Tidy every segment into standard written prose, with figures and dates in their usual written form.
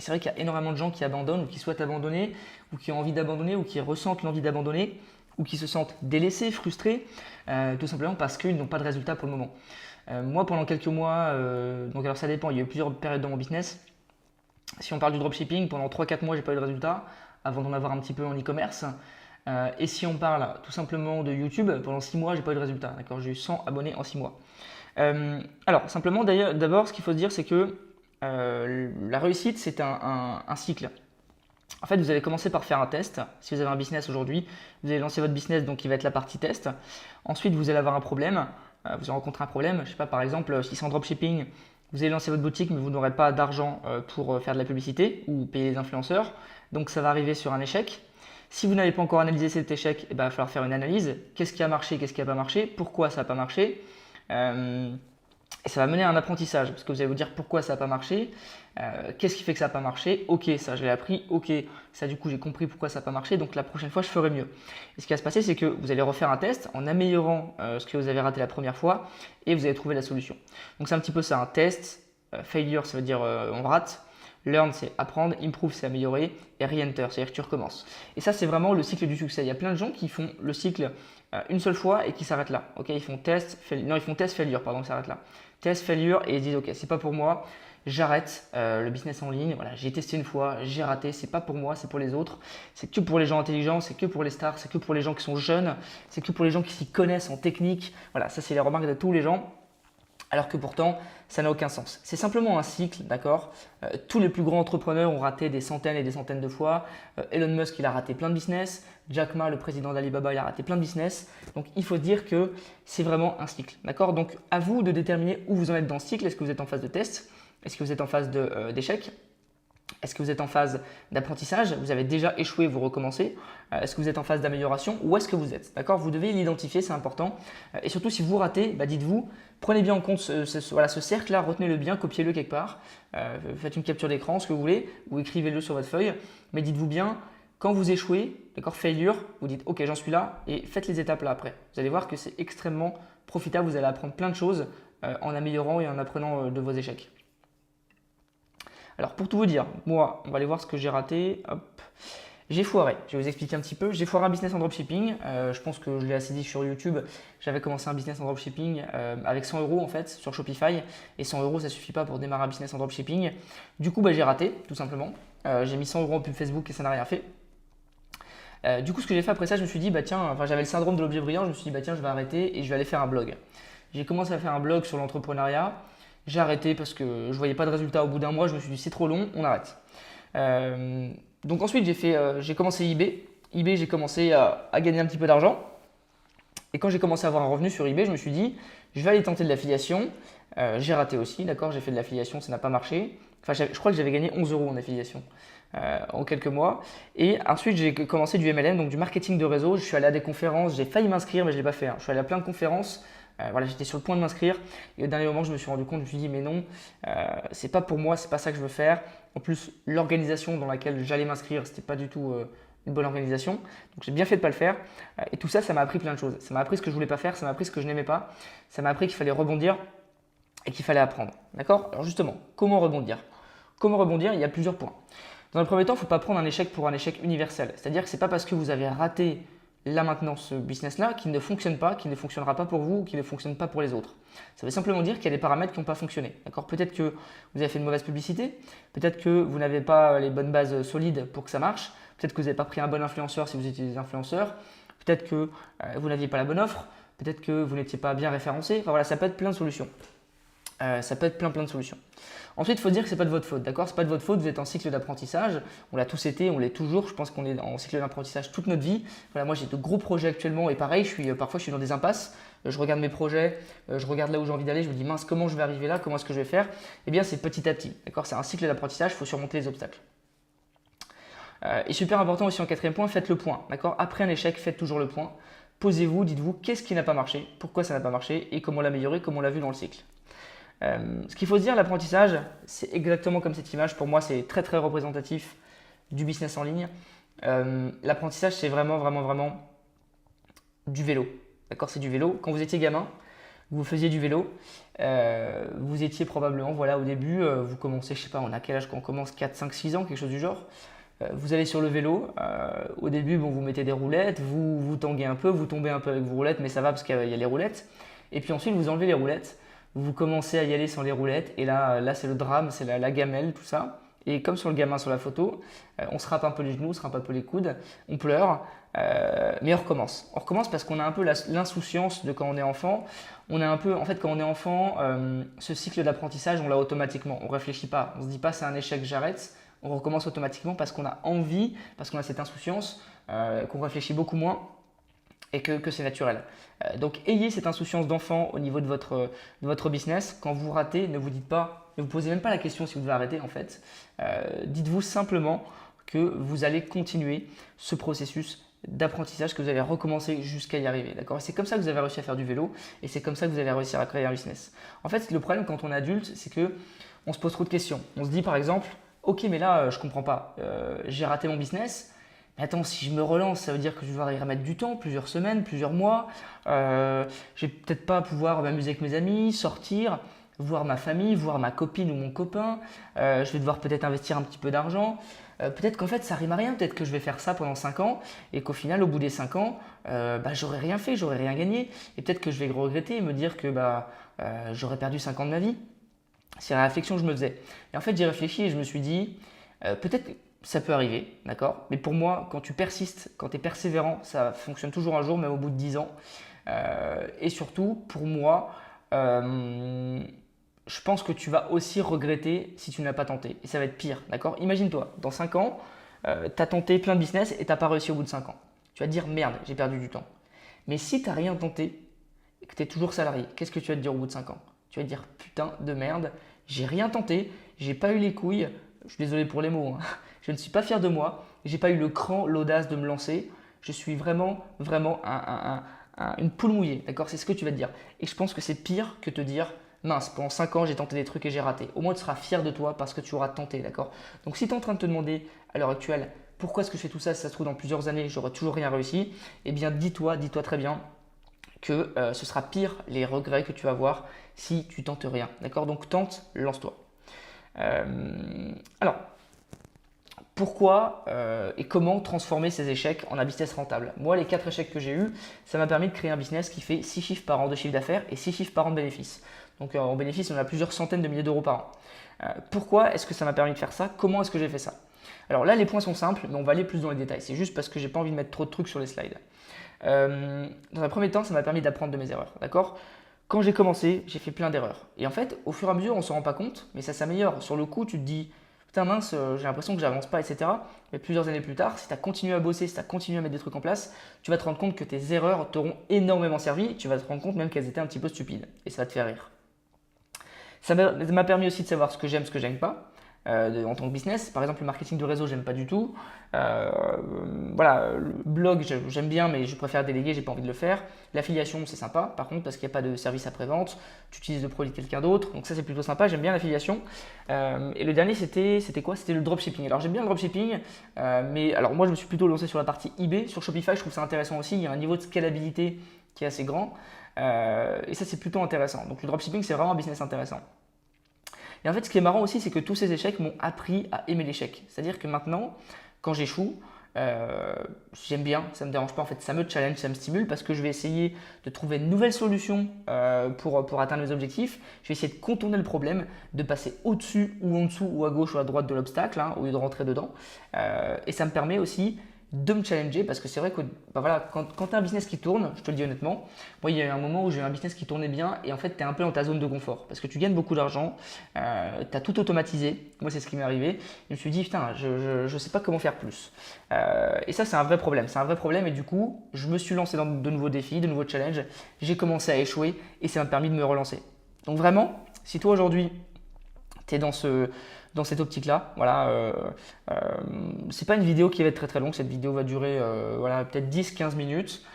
c'est vrai qu'il y a énormément de gens qui abandonnent ou qui souhaitent abandonner ou qui ont envie d'abandonner ou qui ressentent l'envie d'abandonner ou qui se sentent délaissés, frustrés, tout simplement parce qu'ils n'ont pas de résultat pour le moment. Moi, pendant quelques mois, donc alors ça dépend, il y a eu plusieurs périodes dans mon business. Si on parle du dropshipping, pendant 3-4 mois, j'ai pas eu de résultat avant d'en avoir un petit peu en e-commerce. Et si on parle tout simplement de YouTube, pendant 6 mois, j'ai pas eu de résultat. D'accord, j'ai eu 100 abonnés en 6 mois. Alors, simplement, d'ailleurs, d'abord, ce qu'il faut se dire, c'est que la réussite, c'est un cycle. En fait, vous allez commencer par faire un test. Si vous avez un business aujourd'hui, vous allez lancer votre business, donc il va être la partie test. Ensuite, vous allez avoir un problème. Vous allez rencontrer un problème. Je ne sais pas, par exemple, si c'est en dropshipping, vous allez lancer votre boutique, mais vous n'aurez pas d'argent pour faire de la publicité ou payer les influenceurs. Donc, ça va arriver sur un échec. Si vous n'avez pas encore analysé cet échec, il va falloir faire une analyse. Qu'est-ce qui a marché, qu'est-ce qui n'a pas marché, pourquoi ça n'a pas marché. Et ça va mener à un apprentissage, parce que vous allez vous dire pourquoi ça n'a pas marché, qu'est-ce qui fait que ça n'a pas marché, ok, ça je l'ai appris, ok, ça du coup j'ai compris pourquoi ça n'a pas marché, donc la prochaine fois je ferai mieux. Et ce qui va se passer, c'est que vous allez refaire un test en améliorant ce que vous avez raté la première fois, et vous allez trouver la solution. Donc c'est un petit peu ça, un test, failure ça veut dire on rate, learn c'est apprendre, improve c'est améliorer, et re-enter, c'est-à-dire que tu recommences. Et ça c'est vraiment le cycle du succès. Il y a plein de gens qui font le cycle une seule fois et qui s'arrêtent là. Ok, ils font test, ils font test, failure, pardon, ils s'arrêtent là. Test, failure et ils disent ok, c'est pas pour moi, j'arrête le business en ligne. Voilà, j'ai testé une fois, j'ai raté, c'est pas pour moi, c'est pour les autres. C'est que pour les gens intelligents, c'est que pour les stars, c'est que pour les gens qui sont jeunes, c'est que pour les gens qui s'y connaissent en technique. Voilà, ça c'est les remarques de tous les gens. Alors que pourtant, ça n'a aucun sens. C'est simplement un cycle, d'accord. Tous les plus grands entrepreneurs ont raté des centaines et des centaines de fois. Elon Musk, il a raté plein de business. Jack Ma, le président d'Alibaba, il a raté plein de business. Donc, il faut se dire que c'est vraiment un cycle, d'accord. Donc, à vous de déterminer où vous en êtes dans ce cycle. Est-ce que vous êtes en phase de test? Est-ce que vous êtes en phase d'échec? Est-ce que vous êtes en phase d'apprentissage? Vous avez déjà échoué, vous recommencez. Est-ce que vous êtes en phase d'amélioration? Où est-ce que vous êtes? D'accord. Vous devez l'identifier, c'est important. Et surtout, si vous ratez, dites-vous, prenez bien en compte ce cercle-là, retenez-le bien, copiez-le quelque part. Faites une capture d'écran, ce que vous voulez, ou écrivez-le sur votre feuille. Mais dites-vous bien, quand vous échouez, d'accord, failure, vous dites ok, j'en suis là et faites les étapes là après. Vous allez voir que c'est extrêmement profitable. Vous allez apprendre plein de choses en améliorant et en apprenant de vos échecs. Alors pour tout vous dire, moi, on va aller voir ce que j'ai raté. Hop. J'ai foiré, je vais vous expliquer un petit peu. J'ai foiré un business en dropshipping. Je pense que je l'ai assez dit sur YouTube. J'avais commencé un business en dropshipping avec 100 euros en fait sur Shopify. Et 100 euros, ça ne suffit pas pour démarrer un business en dropshipping. Du coup, j'ai raté tout simplement. J'ai mis 100 euros en pub Facebook et ça n'a rien fait. Du coup, ce que j'ai fait après ça, je me suis dit, j'avais le syndrome de l'objet brillant. Je me suis dit, tiens, je vais arrêter et je vais aller faire un blog. J'ai commencé à faire un blog sur l'entrepreneuriat. J'ai arrêté parce que je ne voyais pas de résultat au bout d'un mois. Je me suis dit, c'est trop long, on arrête. Donc ensuite, j'ai commencé eBay. eBay, j'ai commencé à gagner un petit peu d'argent. Et quand j'ai commencé à avoir un revenu sur eBay, je me suis dit, je vais aller tenter de l'affiliation. J'ai raté aussi, d'accord, j'ai fait de l'affiliation, ça n'a pas marché. Enfin, je crois que j'avais gagné 11 euros en affiliation en quelques mois. Et ensuite, j'ai commencé du MLM, donc du marketing de réseau. Je suis allé à des conférences, j'ai failli m'inscrire, mais je ne l'ai pas fait. Je suis allé à plein de conférences. J'étais sur le point de m'inscrire et au dernier moment, je me suis rendu compte, je me suis dit, mais non, c'est pas pour moi, c'est pas ça que je veux faire. En plus, l'organisation dans laquelle j'allais m'inscrire, c'était pas du tout une bonne organisation. Donc, j'ai bien fait de pas le faire. Et tout ça, ça m'a appris plein de choses. Ça m'a appris ce que je voulais pas faire, ça m'a appris ce que je n'aimais pas. Ça m'a appris qu'il fallait rebondir et qu'il fallait apprendre. D'accord? Alors justement, comment rebondir? Comment rebondir? Il y a plusieurs points. Dans le premier temps, il ne faut pas prendre un échec pour un échec universel. C'est-à-dire que ce n'est pas parce que vous avez raté là maintenant ce business-là qui ne fonctionne pas, qui ne fonctionnera pas pour vous ou qui ne fonctionne pas pour les autres. Ça veut simplement dire qu'il y a des paramètres qui n'ont pas fonctionné. D'accord? Peut-être que vous avez fait une mauvaise publicité, peut-être que vous n'avez pas les bonnes bases solides pour que ça marche, peut-être que vous n'avez pas pris un bon influenceur si vous étiez des influenceurs, peut-être que vous n'aviez pas la bonne offre, peut-être que vous n'étiez pas bien référencé. Enfin voilà, ça peut être plein de solutions. Ça peut être plein de solutions. Ensuite, il faut dire que ce n'est pas de votre faute, d'accord? Ce n'est pas de votre faute, vous êtes en cycle d'apprentissage. On l'a tous été, on l'est toujours. Je pense qu'on est en cycle d'apprentissage toute notre vie. Voilà, moi, j'ai de gros projets actuellement et pareil, parfois je suis dans des impasses. Je regarde mes projets, je regarde là où j'ai envie d'aller, je me dis mince, comment je vais arriver là? Comment est-ce que je vais faire? Eh bien, c'est petit à petit, d'accord? C'est un cycle d'apprentissage, il faut surmonter les obstacles. Et super important aussi en quatrième point, faites le point, d'accord? Après un échec, faites toujours le point. Posez-vous, dites-vous qu'est-ce qui n'a pas marché, pourquoi ça n'a pas marché et comment l'améliorer, comme on l'a vu dans le cycle. Ce qu'il faut se dire, l'apprentissage, c'est exactement comme cette image. Pour moi, c'est très très représentatif du business en ligne. L'apprentissage, c'est vraiment du vélo. D'accord, c'est du vélo. Quand vous étiez gamin, vous faisiez du vélo, vous étiez probablement, voilà, au début, vous commencez, je sais pas, on a quel âge quand on commence, 4, 5, 6 ans, quelque chose du genre. Vous allez sur le vélo, au début, bon, vous mettez des roulettes, vous tanguez un peu, vous tombez un peu avec vos roulettes, mais ça va parce qu'il y a les roulettes. Et puis ensuite, vous enlevez les roulettes, vous commencez à y aller sans les roulettes, et là c'est le drame, c'est la gamelle, tout ça. Et comme sur le gamin sur la photo, on se râpe un peu les genoux, on se râpe un peu les coudes, on pleure, mais on recommence. On recommence parce qu'on a un peu l'insouciance de quand on est enfant. On a un peu, en fait, quand on est enfant, ce cycle d'apprentissage, on l'a automatiquement. On ne réfléchit pas. On ne se dit pas c'est un échec, j'arrête. On recommence automatiquement parce qu'on a envie, parce qu'on a cette insouciance, qu'on réfléchit beaucoup moins et que c'est naturel. Donc ayez cette insouciance d'enfant au niveau de votre business. Quand vous ratez, ne vous dites pas, ne vous posez même pas la question si vous devez arrêter en fait. Dites-vous simplement que vous allez continuer ce processus d'apprentissage, que vous allez recommencer jusqu'à y arriver. D'accord ? C'est comme ça que vous avez réussi à faire du vélo et c'est comme ça que vous allez réussir à créer un business. En fait, le problème quand on est adulte, c'est que on se pose trop de questions. On se dit par exemple, ok, mais là, je comprends pas. J'ai raté mon business. Mais attends, si je me relance, ça veut dire que je vais y remettre du temps, plusieurs semaines, plusieurs mois. Je vais peut-être pas pouvoir m'amuser avec mes amis, sortir, voir ma famille, voir ma copine ou mon copain. Je vais devoir peut-être investir un petit peu d'argent. Peut-être qu'en fait, ça rime à rien. Peut-être que je vais faire ça pendant 5 ans et qu'au final, au bout des 5 ans, j'aurais rien fait, j'aurais rien gagné. Et peut-être que je vais regretter et me dire que j'aurais perdu 5 ans de ma vie. C'est la réflexion que je me faisais. Et en fait, j'ai réfléchi et je me suis dit, peut-être que ça peut arriver, d'accord? Mais pour moi, quand tu persistes, quand tu es persévérant, ça fonctionne toujours un jour, même au bout de 10 ans. Et surtout, pour moi, je pense que tu vas aussi regretter si tu n'as pas tenté. Et ça va être pire, d'accord? Imagine-toi, dans 5 ans, tu as tenté plein de business et tu n'as pas réussi au bout de 5 ans. Tu vas te dire, merde, j'ai perdu du temps. Mais si tu n'as rien tenté et que tu es toujours salarié, qu'est-ce que tu vas te dire au bout de 5 ans? Tu vas te dire, putain de merde, j'ai rien tenté, j'ai pas eu les couilles, je suis désolé pour les mots, hein. Je ne suis pas fier de moi, j'ai pas eu le cran, l'audace de me lancer, je suis vraiment, vraiment une poule mouillée, d'accord? C'est ce que tu vas te dire. Et je pense que c'est pire que te dire, mince, pendant 5 ans j'ai tenté des trucs et j'ai raté. Au moins tu seras fier de toi parce que tu auras tenté, d'accord? Donc si tu es en train de te demander à l'heure actuelle, pourquoi est-ce que je fais tout ça si ça se trouve dans plusieurs années, j'aurais toujours rien réussi, eh bien dis-toi très bien que ce sera pire les regrets que tu vas avoir si tu tentes rien. D'accord? Donc tente, lance-toi. Alors, pourquoi et comment transformer ces échecs en un business rentable? Moi, les 4 échecs que j'ai eus, ça m'a permis de créer un business qui fait 6 chiffres par an de chiffre d'affaires et 6 chiffres par an de bénéfices. Donc en bénéfice, on a plusieurs centaines de milliers d'euros par an. Pourquoi est-ce que ça m'a permis de faire ça? Comment est-ce que j'ai fait ça? Alors là, les points sont simples, mais on va aller plus dans les détails. C'est juste parce que j'ai pas envie de mettre trop de trucs sur les slides. Dans un premier temps, ça m'a permis d'apprendre de mes erreurs. D'accord? Quand j'ai commencé, j'ai fait plein d'erreurs. Et en fait, au fur et à mesure, on ne se rend pas compte, mais ça s'améliore. Sur le coup, tu te dis, putain mince, j'ai l'impression que j'avance pas, etc. Mais plusieurs années plus tard, si tu as continué à bosser, si tu as continué à mettre des trucs en place, tu vas te rendre compte que tes erreurs t'auront énormément servi. Tu vas te rendre compte même qu'elles étaient un petit peu stupides. Et ça va te faire rire. Ça m'a permis aussi de savoir ce que j'aime, ce que j'aime pas. En tant que business, par exemple le marketing de réseau j'aime pas du tout, voilà, le blog j'aime bien mais je préfère déléguer, j'ai pas envie de le faire. L'affiliation c'est sympa par contre parce qu'il n'y a pas de service après-vente, tu utilises le produit de quelqu'un d'autre, donc ça c'est plutôt sympa, j'aime bien l'affiliation. Et le dernier c'était quoi? C'était le dropshipping. Alors j'aime bien le dropshipping, mais alors moi je me suis plutôt lancé sur la partie eBay. Sur Shopify je trouve ça intéressant aussi, il y a un niveau de scalabilité qui est assez grand, et ça c'est plutôt intéressant. Donc le dropshipping c'est vraiment un business intéressant. Et en fait, ce qui est marrant aussi, c'est que tous ces échecs m'ont appris à aimer l'échec. C'est-à-dire que maintenant, quand j'échoue, j'aime bien, ça ne me dérange pas. En fait, ça me challenge, ça me stimule parce que je vais essayer de trouver une nouvelle solution pour atteindre mes objectifs. Je vais essayer de contourner le problème, de passer au-dessus ou en dessous ou à gauche ou à droite de l'obstacle au lieu de rentrer dedans. Et ça me permet aussi de me challenger parce que c'est vrai que voilà, quand tu as un business qui tourne, je te le dis honnêtement, moi il y a eu un moment où j'ai eu un business qui tournait bien et en fait tu es un peu dans ta zone de confort parce que tu gagnes beaucoup d'argent, tu as tout automatisé, moi c'est ce qui m'est arrivé, et je me suis dit putain je sais pas comment faire plus. Et ça c'est un vrai problème, et du coup je me suis lancé dans de nouveaux défis, de nouveaux challenges, j'ai commencé à échouer et ça m'a permis de me relancer. Donc vraiment, si toi aujourd'hui tu es dans cette optique-là. Voilà, c'est pas une vidéo qui va être très très longue, cette vidéo va durer voilà, peut-être 10-15 minutes,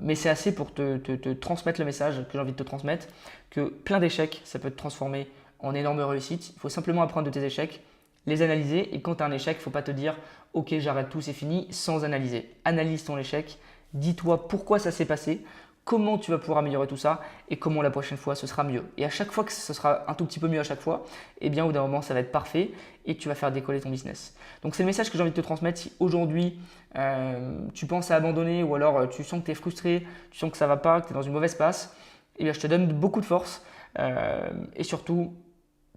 mais c'est assez pour te transmettre le message que j'ai envie de te transmettre, que plein d'échecs, ça peut te transformer en énorme réussite. Il faut simplement apprendre de tes échecs, les analyser, et quand tu as un échec, il ne faut pas te dire « ok, j'arrête tout, c'est fini » sans analyser. Analyse ton échec, dis-toi pourquoi ça s'est passé, comment tu vas pouvoir améliorer tout ça et comment la prochaine fois ce sera mieux. Et à chaque fois que ce sera un tout petit peu mieux à chaque fois, eh bien au bout d'un moment ça va être parfait et tu vas faire décoller ton business. Donc c'est le message que j'ai envie de te transmettre. Si aujourd'hui tu penses à abandonner ou alors tu sens que tu es frustré, tu sens que ça ne va pas, que tu es dans une mauvaise passe, eh bien je te donne beaucoup de force et surtout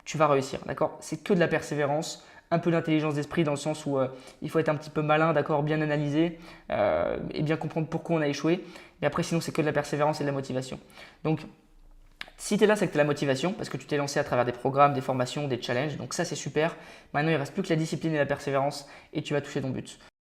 tu vas réussir. D'accord? C'est que de la persévérance, un peu d'intelligence d'esprit dans le sens où il faut être un petit peu malin, d'accord, bien analyser et bien comprendre pourquoi on a échoué. Mais après, sinon, c'est que de la persévérance et de la motivation. Donc, si tu es là, c'est que tu as la motivation parce que tu t'es lancé à travers des programmes, des formations, des challenges. Donc ça, c'est super. Maintenant, il ne reste plus que la discipline et la persévérance et tu vas toucher ton but.